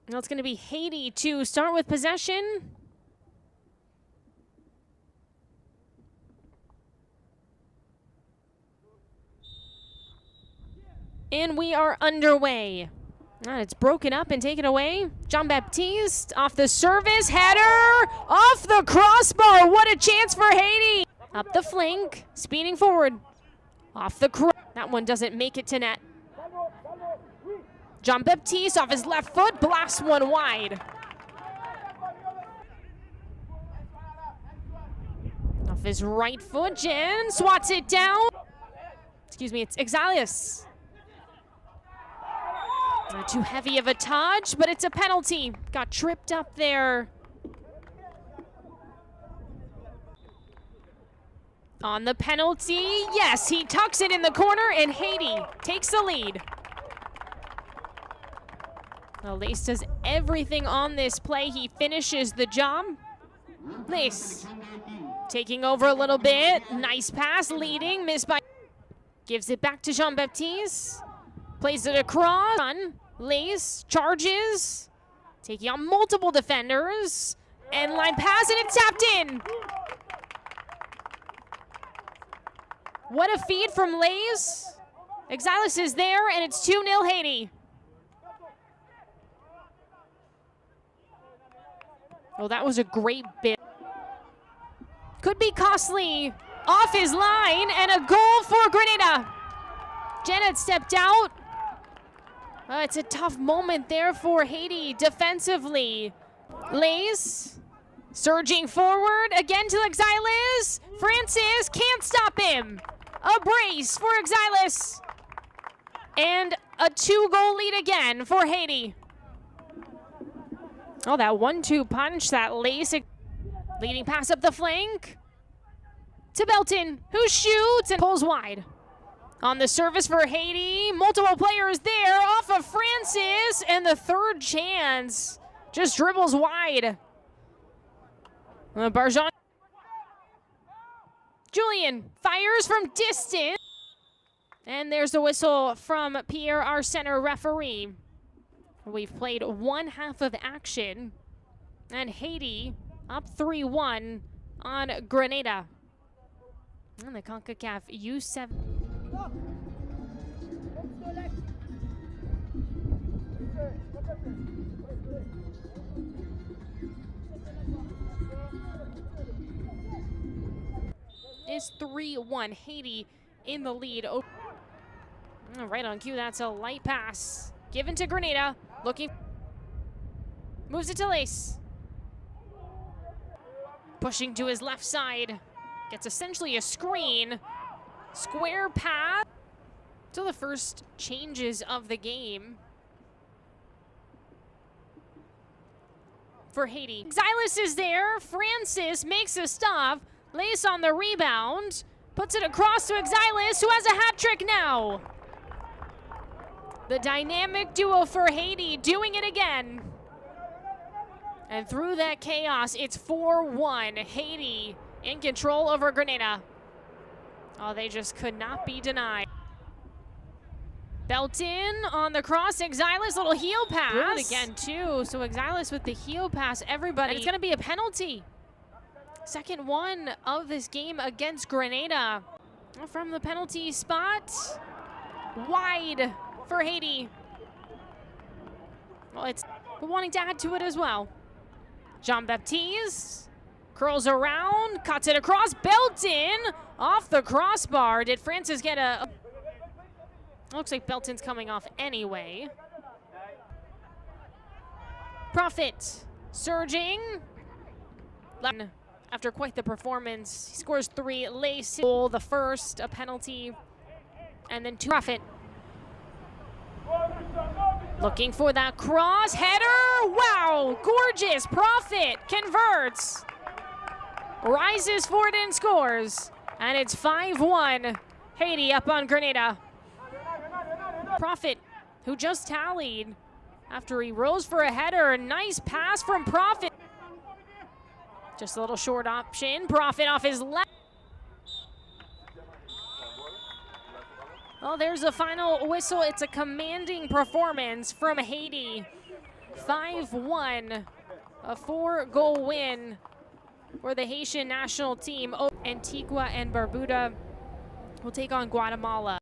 Now it's going to be Haiti to start with possession. And we are underway. And it's broken up and taken away. Jean-Baptiste off the service. Header off the crossbar. What a chance for Haiti. Up the flank. Speeding forward. Off the cross. That one doesn't make it to net. Jean-Baptiste off his left foot. Blasts one wide. Off his right foot. Jen swats it down. Excuse me, it's Exilius. Not too heavy of a touch, but it's a penalty. Got tripped up there. On the penalty, yes, he tucks it in the corner, and Haiti takes the lead. Well, Lace does everything on this play. He finishes the job. Lace taking over a little bit. Nice pass, leading, missed by. Gives it back to Jean-Baptiste. Plays it across. Lace charges, taking on multiple defenders, and line pass, and it's tapped in. What a feed from Lace. Exilius is there, and it's 2-0 Haiti. Oh, that was a great bit. Could be costly. Off his line, and a goal for Grenada. Janet stepped out. It's a tough moment there for Haiti defensively. Lace surging forward again to Exilius. Francis can't stop him. A brace for Exilius. And a 2-goal lead again for Haiti. Oh, that 1-2 punch, that Lace leading pass up the flank to Belton, who shoots and pulls wide. On the service for Haiti, multiple players there, off of Francis, and the third chance just dribbles wide. Barjon. Julian fires from distance. And there's the whistle from Pierre, our center referee. We've played one half of action, and Haiti up 3-1 on Grenada. And the CONCACAF U7. Is 3-1. Haiti in the lead. Oh, right on cue. That's a light pass given to Grenada. Looking. Moves it to Lace. Pushing to his left side. Gets essentially a screen. Square pass. So the first changes of the game for Haiti. Xylus is there. Francis makes a stop. Lace on the rebound. Puts it across to Exilius, who has a hat trick now. The dynamic duo for Haiti doing it again. And through that chaos, it's 4-1. Haiti in control over Grenada. Oh, they just could not be denied. Belton on the cross. Exilius, little heel pass. Good again, too. So Exilius with the heel pass, everybody. And it's going to be a penalty. Second one of this game against Grenada. From the penalty spot. Wide for Haiti. Well, it's wanting to add to it as well. Jean-Baptiste curls around, cuts it across. Belton off the crossbar. Did Francis get a... Looks like Belton's coming off anyway. Profit surging. After quite the performance, he scores 3. Lace goal, the first, a penalty, and then 2. Profit. Looking for that cross. Header. Wow. Gorgeous. Profit converts. Rises forward and scores. And it's 5-1. Haiti up on Grenada. Profit, who just tallied after he rose for a header. Nice pass from Profit. Just a little short option. Profit off his left. Oh, there's a final whistle. It's a commanding performance from Haiti. 5-1, a 4-goal win for the Haitian national team. Antigua and Barbuda will take on Guatemala.